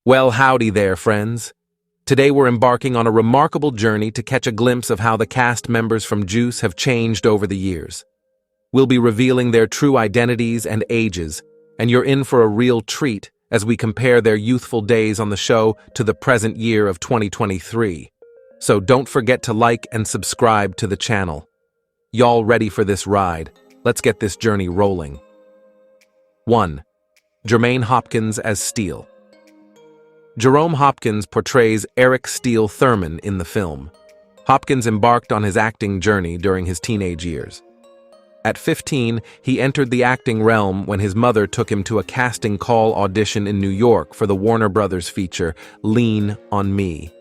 Well, howdy there, friends. Today we're embarking on a remarkable journey to catch a glimpse of how the cast members from Juice have changed over the years. We'll be revealing their true identities and ages, and you're in for a real treat as we compare their youthful days on the show to the present year of 2023. So don't forget to like and subscribe to the channel. Y'all ready for this ride? Let's get this journey rolling. 1. Jermaine Hopkins as Steele. Jerome Hopkins portrays Eric Steele Thurman in the film. Hopkins embarked on his acting journey during his teenage years. At 15, he entered the acting realm when his mother took him to a casting call audition in New York for the Warner Brothers feature Lean on Me.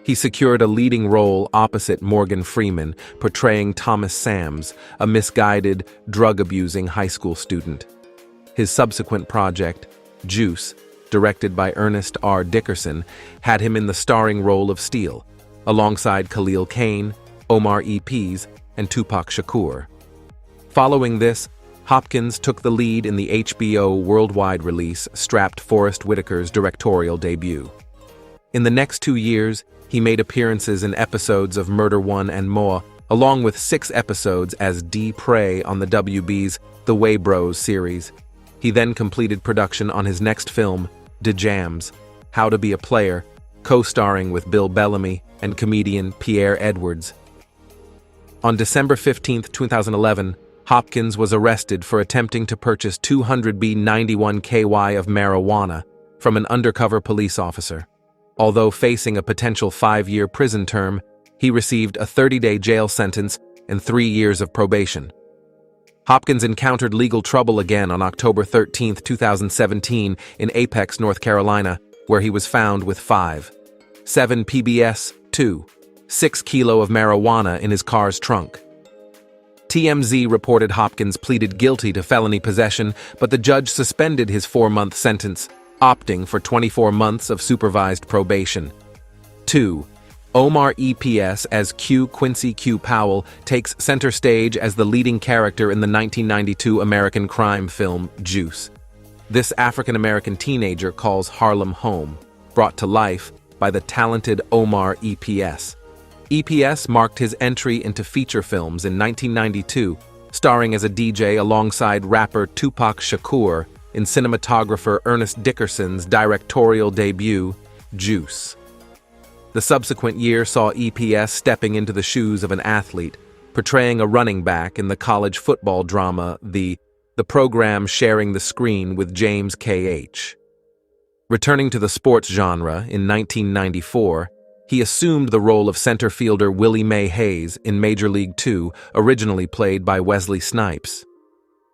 He secured a leading role opposite Morgan Freeman, portraying Thomas Sams, a misguided, drug-abusing high school student. His subsequent project, Juice, directed by Ernest R. Dickerson, had him in the starring role of Steele, alongside Khalil Kain, Omar Epps, and Tupac Shakur. Following this, Hopkins took the lead in the HBO worldwide release strapped Forrest Whitaker's directorial debut. In the next 2 years, he made appearances in episodes of Murder One and More, along with 6 episodes as D. Prey on the WB's The Way Bros series. He then completed production on his next film, De Jams, How to Be a Player, co-starring with Bill Bellamy and comedian Pierre Edwards. On December 15, 2011, Hopkins was arrested for attempting to purchase 291 KY of marijuana from an undercover police officer. Although facing a potential 5-year prison term, he received a 30-day jail sentence and 3 years of probation. Hopkins encountered legal trouble again on October 13, 2017 in Apex, North Carolina, where he was found with 5.7 PBS, 2.6 kilo of marijuana in his car's trunk. TMZ reported Hopkins pleaded guilty to felony possession, but the judge suspended his 4-month sentence, opting for 24 months of supervised probation. 2. Omar Epps as Q. Quincy Q. Powell takes center stage as the leading character in the 1992 American crime film Juice. This African-American teenager calls Harlem home, brought to life by the talented Omar Epps. Epps marked his entry into feature films in 1992, starring as a DJ alongside rapper Tupac Shakur in cinematographer Ernest Dickerson's directorial debut, Juice. The subsequent year saw Epps stepping into the shoes of an athlete, portraying a running back in the college football drama The program sharing the screen with James K.H. Returning to the sports genre in 1994, he assumed the role of center fielder Willie Mae Hayes in Major League Two, originally played by Wesley Snipes.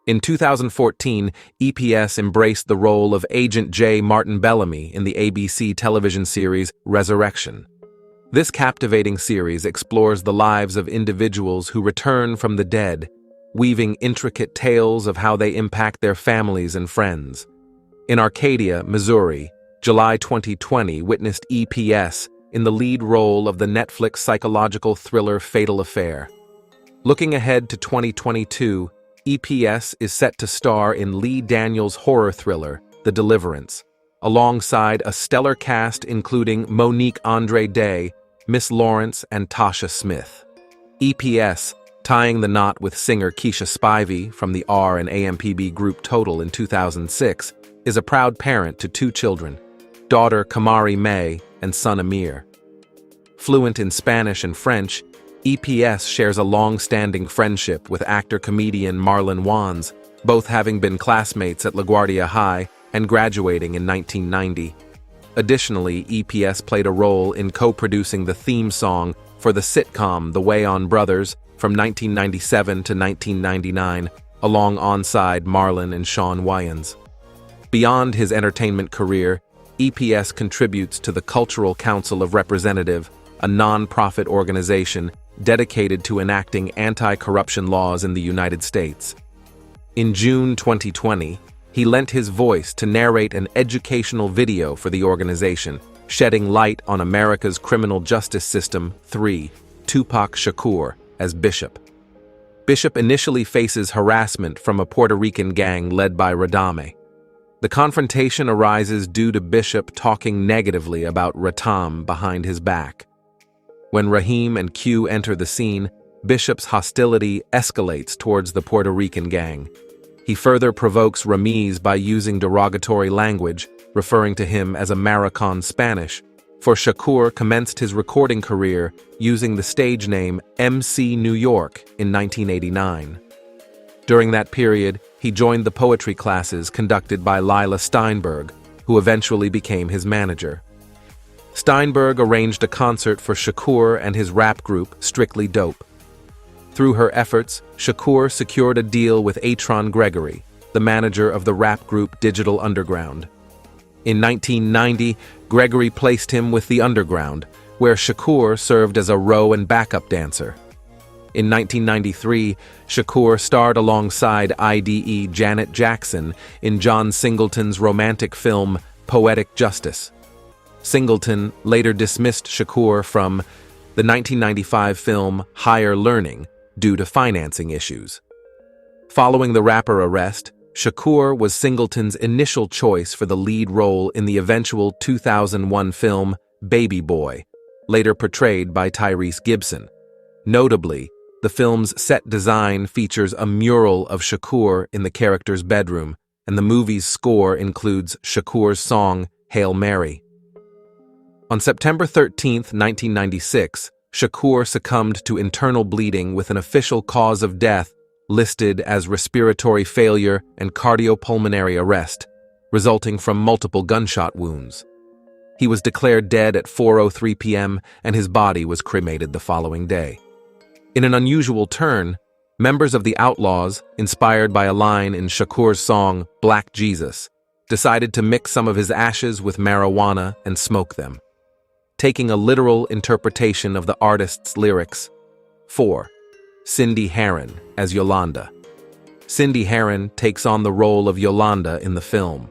In 2014, Epps embraced the role of Agent J. Martin Bellamy in the ABC television series Resurrection. This captivating series explores the lives of individuals who return from the dead, weaving intricate tales of how they impact their families and friends. In Arcadia, Missouri, July 2020 witnessed Epps in the lead role of the Netflix psychological thriller Fatal Affair. Looking ahead to 2022, Epps is set to star in Lee Daniels' horror thriller, The Deliverance, alongside a stellar cast including Monique Andre Day, Miss Lawrence, and Tasha Smith. Epps, tying the knot with singer Keisha Spivey from the R and AMPB group Total in 2006, is a proud parent to 2 children, daughter Kamari May and son Amir. Fluent in Spanish and French, Epps shares a long-standing friendship with actor-comedian Marlon Wayans, both having been classmates at LaGuardia High and graduating in 1990. Additionally, Epps played a role in co-producing the theme song for the sitcom The Wayans Brothers from 1997 to 1999, alongside Marlon and Sean Wayans. Beyond his entertainment career, Epps contributes to the Cultural Council of Representatives, a non-profit organization dedicated to enacting anti-corruption laws in the United States. In June 2020, he lent his voice to narrate an educational video for the organization, shedding light on America's criminal justice system. 3. Tupac Shakur as Bishop. Bishop initially faces harassment from a Puerto Rican gang led by Radame. The confrontation arises due to Bishop talking negatively about Ratam behind his back. When Rahim and Q enter the scene, Bishop's hostility escalates towards the Puerto Rican gang. He further provokes Ramiz by using derogatory language, referring to him as a Maricon Spanish, for Shakur commenced his recording career using the stage name MC New York in 1989. During that period, he joined the poetry classes conducted by Lila Steinberg, who eventually became his manager. Steinberg arranged a concert for Shakur and his rap group Strictly Dope. Through her efforts, Shakur secured a deal with Atron Gregory, the manager of the rap group Digital Underground. In 1990, Gregory placed him with the Underground, where Shakur served as a row and backup dancer. In 1993, Shakur starred alongside IDE Janet Jackson in John Singleton's romantic film Poetic Justice. Singleton later dismissed Shakur from the 1995 film Higher Learning due to financing issues. Following the rapper arrest, Shakur was Singleton's initial choice for the lead role in the eventual 2001 film Baby Boy, later portrayed by Tyrese Gibson. Notably, the film's set design features a mural of Shakur in the character's bedroom, and the movie's score includes Shakur's song Hail Mary. On September 13, 1996, Shakur succumbed to internal bleeding with an official cause of death listed as respiratory failure and cardiopulmonary arrest, resulting from multiple gunshot wounds. He was declared dead at 4:03 p.m. and his body was cremated the following day. In an unusual turn, members of the Outlaws, inspired by a line in Shakur's song Black Jesus, decided to mix some of his ashes with marijuana and smoke them. Taking a literal interpretation of the artist's lyrics. 4. Cindy Herron as Yolanda. Cindy Herron takes on the role of Yolanda in the film.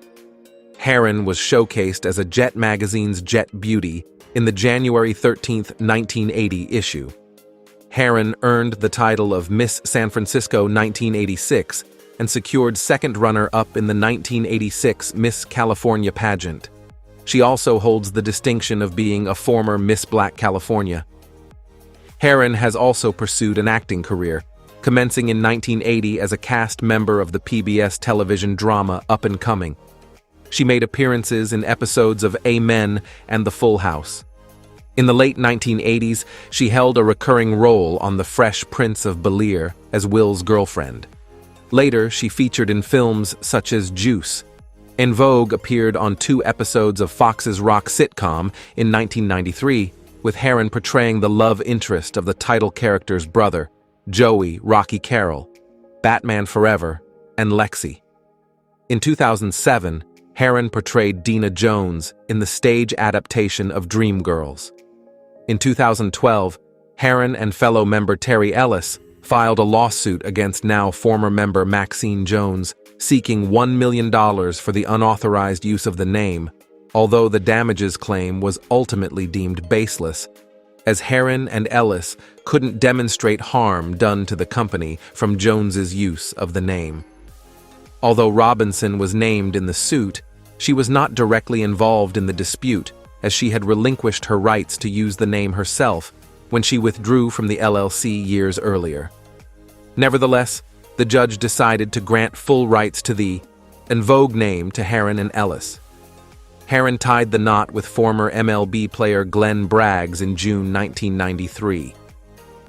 Herron was showcased as a Jet magazine's Jet Beauty in the January 13, 1980 issue. Herron earned the title of Miss San Francisco 1986 and secured second runner-up in the 1986 Miss California pageant. She also holds the distinction of being a former Miss Black California. Herron has also pursued an acting career, commencing in 1980 as a cast member of the PBS television drama Up and Coming. She made appearances in episodes of Amen and The Full House. In the late 1980s, she held a recurring role on The Fresh Prince of Bel-Air as Will's girlfriend. Later, she featured in films such as Juice. En Vogue appeared on 2 episodes of Fox's rock sitcom in 1993, with Herron portraying the love interest of the title character's brother, Joey Rocky Carroll, Batman Forever, and Lexi. In 2007, Herron portrayed Dina Jones in the stage adaptation of Dreamgirls. In 2012, Herron and fellow member Terry Ellis filed a lawsuit against now former member Maxine Jones, seeking $1 million for the unauthorized use of the name, although the damages claim was ultimately deemed baseless, as Herron and Ellis couldn't demonstrate harm done to the company from Jones's use of the name. Although Robinson was named in the suit, she was not directly involved in the dispute, as she had relinquished her rights to use the name herself when she withdrew from the LLC years earlier. Nevertheless, the judge decided to grant full rights to the En Vogue name to Herron and Ellis. Herron tied the knot with former MLB player Glenn Braggs in June 1993.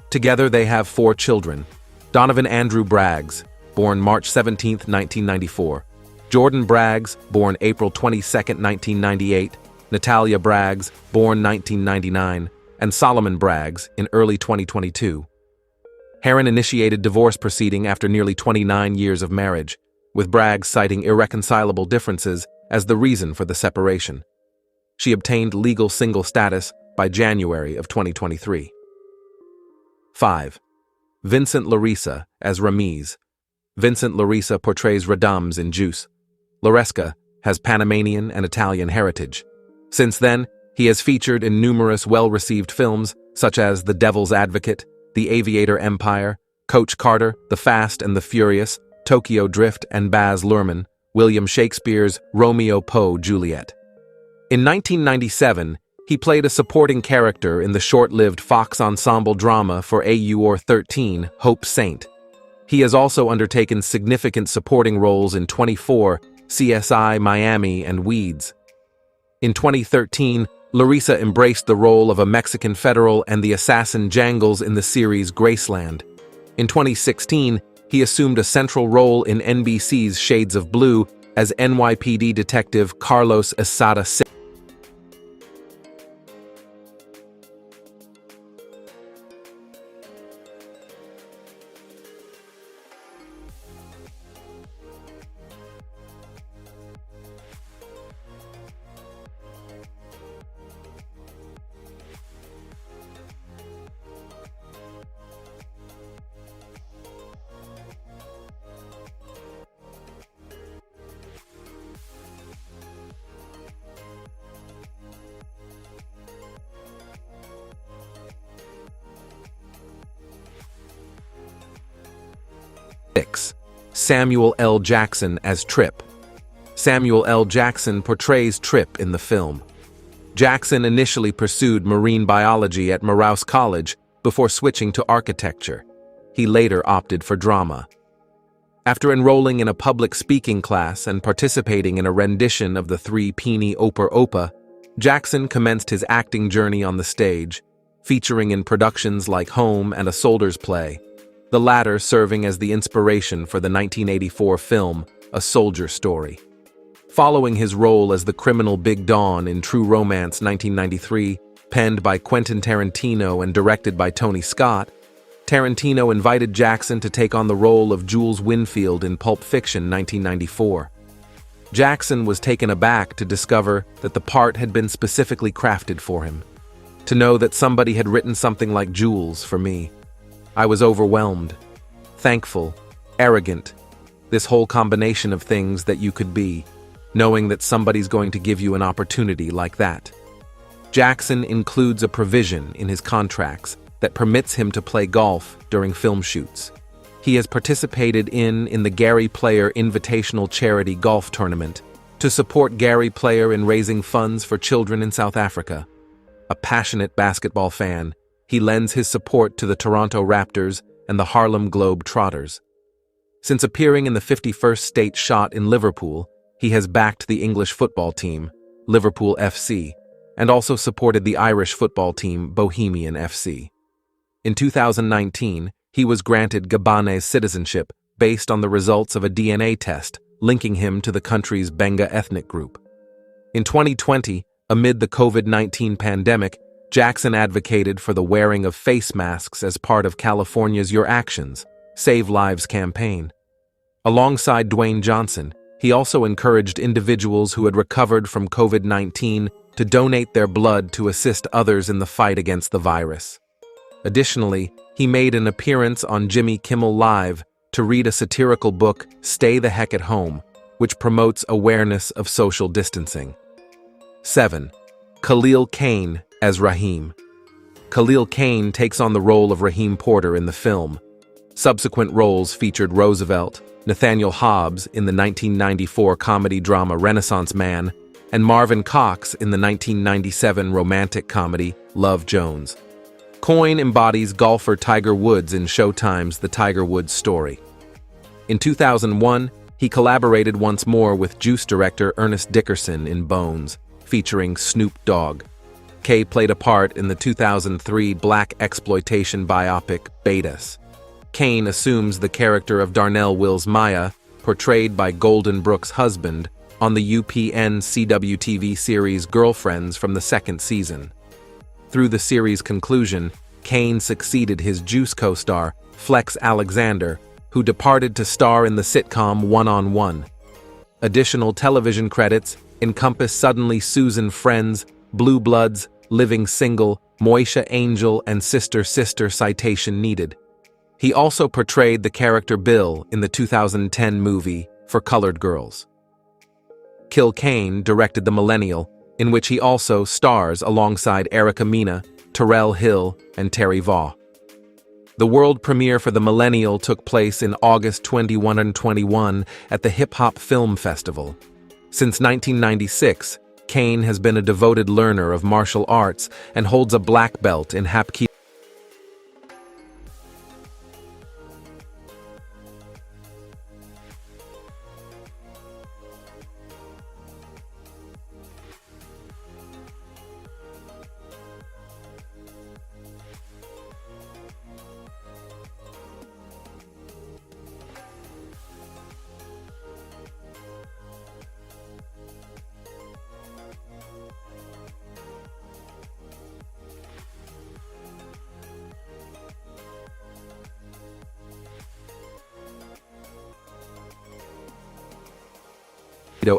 Together they have 4 children: Donovan Andrew Braggs, born March 17, 1994, Jordan Braggs, born April 22, 1998, Natalia Braggs, born 1999, and Solomon Braggs in early 2022. Herron initiated divorce proceeding after nearly 29 years of marriage, with Braggs citing irreconcilable differences as the reason for the separation. She obtained legal single status by January of 2023. 5. Vincent Larissa as Ramiz. Vincent Larissa portrays Radams in Juice. Laresca has Panamanian and Italian heritage. Since then, he has featured in numerous well-received films such as The Devil's Advocate, The Aviator Empire, Coach Carter, The Fast and the Furious, Tokyo Drift, and Baz Luhrmann, William Shakespeare's Romeo Poe Juliet. In 1997, he played a supporting character in the short-lived Fox ensemble drama for AUR 13, Hope Saint. He has also undertaken significant supporting roles in 24, CSI Miami, and Weeds. In 2013, Larissa embraced the role of a Mexican federal and the assassin Jangles in the series Graceland. In 2016, he assumed a central role in NBC's Shades of Blue as NYPD detective Carlos Esada. 6. Samuel L. Jackson as Trip. Samuel L. Jackson portrays Trip in the film. Jackson initially pursued marine biology at Morehouse College before switching to architecture. He later opted for drama. After enrolling in a public speaking class and participating in a rendition of the three-penny Oper Opa, Jackson commenced his acting journey on the stage, featuring in productions like Home and A Soldier's Play, the latter serving as the inspiration for the 1984 film A Soldier Story. Following his role as the criminal Big Don in True Romance 1993, penned by Quentin Tarantino and directed by Tony Scott, Tarantino invited Jackson to take on the role of Jules Winfield in Pulp Fiction 1994. Jackson was taken aback to discover that the part had been specifically crafted for him. To know that somebody had written something like Jules for me, I was overwhelmed, thankful, arrogant, this whole combination of things that you could be, knowing that somebody's going to give you an opportunity like that. Jackson includes a provision in his contracts that permits him to play golf during film shoots. He has participated in the Gary Player Invitational Charity Golf Tournament to support Gary Player in raising funds for children in South Africa. A passionate basketball fan, he lends his support to the Toronto Raptors and the Harlem Globetrotters. Since appearing in the 51st State Shot in Liverpool, he has backed the English football team, Liverpool FC, and also supported the Irish football team, Bohemian FC. In 2019, he was granted Gabonese citizenship based on the results of a DNA test linking him to the country's Benga ethnic group. In 2020, amid the COVID-19 pandemic, Jackson advocated for the wearing of face masks as part of California's Your Actions, Save Lives campaign. Alongside Dwayne Johnson, he also encouraged individuals who had recovered from COVID-19 to donate their blood to assist others in the fight against the virus. Additionally, he made an appearance on Jimmy Kimmel Live to read a satirical book, Stay the Heck at Home, which promotes awareness of social distancing. 7. Khalil Kain as Raheem. Khalil Kain takes on the role of Raheem Porter in the film. Subsequent roles featured Roosevelt, Nathaniel Hobbs in the 1994 comedy drama Renaissance Man, and Marvin Cox in the 1997 romantic comedy Love Jones. Coyne embodies golfer Tiger Woods in Showtime's The Tiger Woods Story. In 2001, he collaborated once more with Juice director Ernest Dickerson in Bones, featuring Snoop Dogg. Kay played a part in the 2003 black exploitation biopic Betas. Kain assumes the character of Darnell Wills Maya, portrayed by Golden Brooks' husband, on the UPN CW-TV series Girlfriends from the second season. Through the series' conclusion, Kain succeeded his Juice co-star, Flex Alexander, who departed to star in the sitcom One-on-One. Additional television credits encompass Suddenly Susan Friends, Blue Bloods, Living Single, Moesha Angel, and Sister Sister citation needed. He also portrayed the character Bill in the 2010 movie For Colored Girls. Kilcaine directed The Millennial, in which he also stars alongside Erica Mena, Terrell Hill, and Terry Vaughn. The world premiere for The Millennial took place in August 2021 at the Hip Hop Film Festival. Since 1996, Kane has been a devoted learner of martial arts and holds a black belt in Hapkido.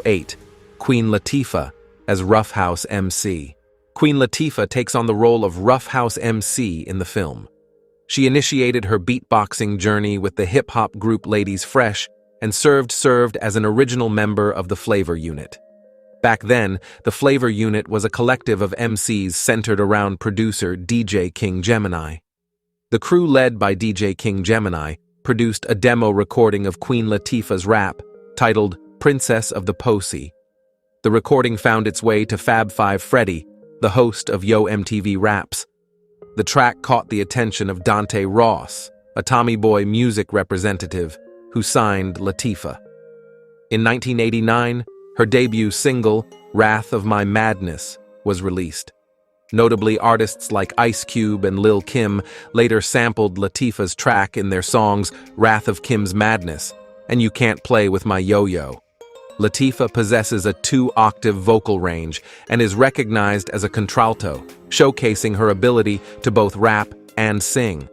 8. Queen Latifah as Rough House MC. Queen Latifah takes on the role of Rough House MC in the film. She initiated her beatboxing journey with the hip-hop group Ladies Fresh and served as an original member of the Flavor Unit. Back then, the Flavor Unit was a collective of MCs centered around producer DJ King Gemini. The crew led by DJ King Gemini produced a demo recording of Queen Latifah's rap titled Princess of the Posy. The recording found its way to Fab Five Freddy, the host of Yo MTV Raps. The track caught the attention of Dante Ross, a Tommy Boy music representative who signed Latifah. In 1989, her debut single, Wrath of My Madness, was released. Notably, artists like Ice Cube and Lil' Kim later sampled Latifah's track in their songs Wrath of Kim's Madness and You Can't Play With My Yo-Yo. Latifah possesses a 2-octave vocal range and is recognized as a contralto, showcasing her ability to both rap and sing.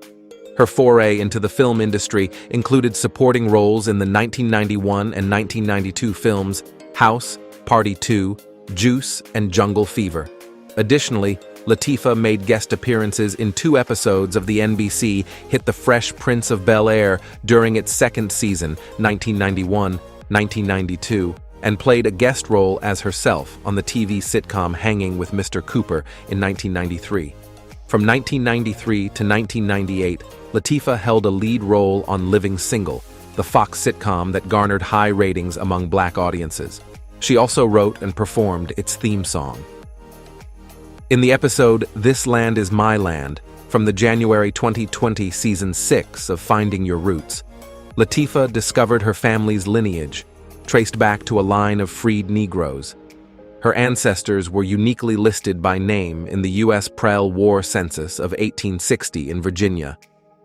Her foray into the film industry included supporting roles in the 1991 and 1992 films House, Party 2, Juice, and Jungle Fever. Additionally, Latifah made guest appearances in 2 episodes of the NBC hit The Fresh Prince of Bel-Air during its second season, 1991-1992, and played a guest role as herself on the TV sitcom Hanging with Mr. Cooper in 1993. From 1993 to 1998, Latifah held a lead role on Living Single, the Fox sitcom that garnered high ratings among Black audiences. She also wrote and performed its theme song. In the episode This Land Is My Land, from the January 2020 Season 6 of Finding Your Roots, Latifah discovered her family's lineage, traced back to a line of freed Negroes. Her ancestors were uniquely listed by name in the U.S. Prel War Census of 1860 in Virginia.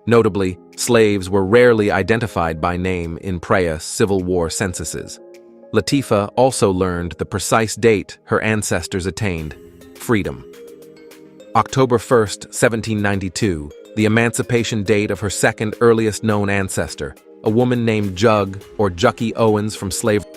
Notably, slaves were rarely identified by name in PREA Civil War censuses. Latifah also learned the precise date her ancestors attained freedom. October 1st, 1792, the emancipation date of her second earliest known ancestor, a woman named Jug or Jucky Owens from slavery.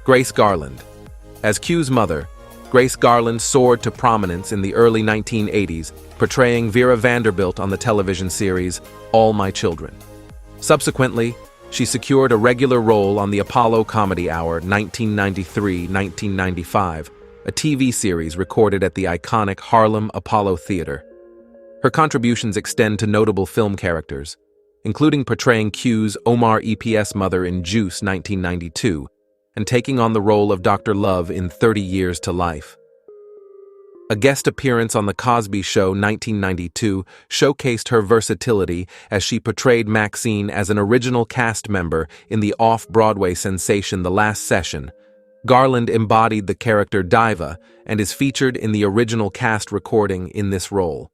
Grace Garland. As Q's mother, Grace Garland soared to prominence in the early 1980s, portraying Vera Vanderbilt on the television series All My Children. Subsequently, she secured a regular role on the Apollo Comedy Hour 1993-1995, a TV series recorded at the iconic Harlem Apollo Theater. Her contributions extend to notable film characters, including portraying Q's Omar EPS mother in Juice 1992, and taking on the role of Dr. Love in 30 Years to Life. A guest appearance on The Cosby Show 1992 showcased her versatility as she portrayed Maxine as an original cast member in the off-Broadway sensation The Last Session. Garland embodied the character Diva and is featured in the original cast recording in this role.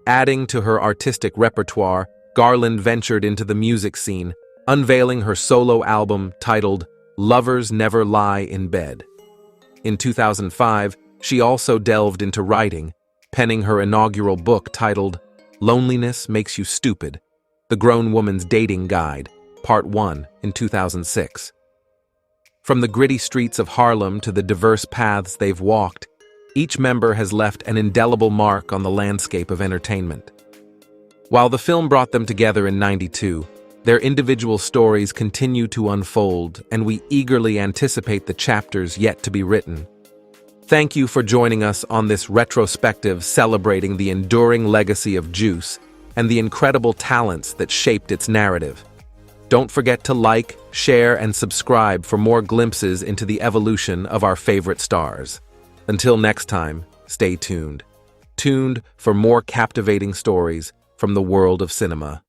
Adding to her artistic repertoire, Garland ventured into the music scene, unveiling her solo album titled Lovers Never Lie in Bed. In 2005, she also delved into writing, penning her inaugural book titled Loneliness Makes You Stupid, The Grown Woman's Dating Guide, Part 1, in 2006. From the gritty streets of Harlem to the diverse paths they've walked, each member has left an indelible mark on the landscape of entertainment. While the film brought them together in '92, their individual stories continue to unfold, and we eagerly anticipate the chapters yet to be written. Thank you for joining us on this retrospective celebrating the enduring legacy of Juice and the incredible talents that shaped its narrative. Don't forget to like, share, and subscribe for more glimpses into the evolution of our favorite stars. Until next time, stay tuned. Tuned for more captivating stories from the world of cinema.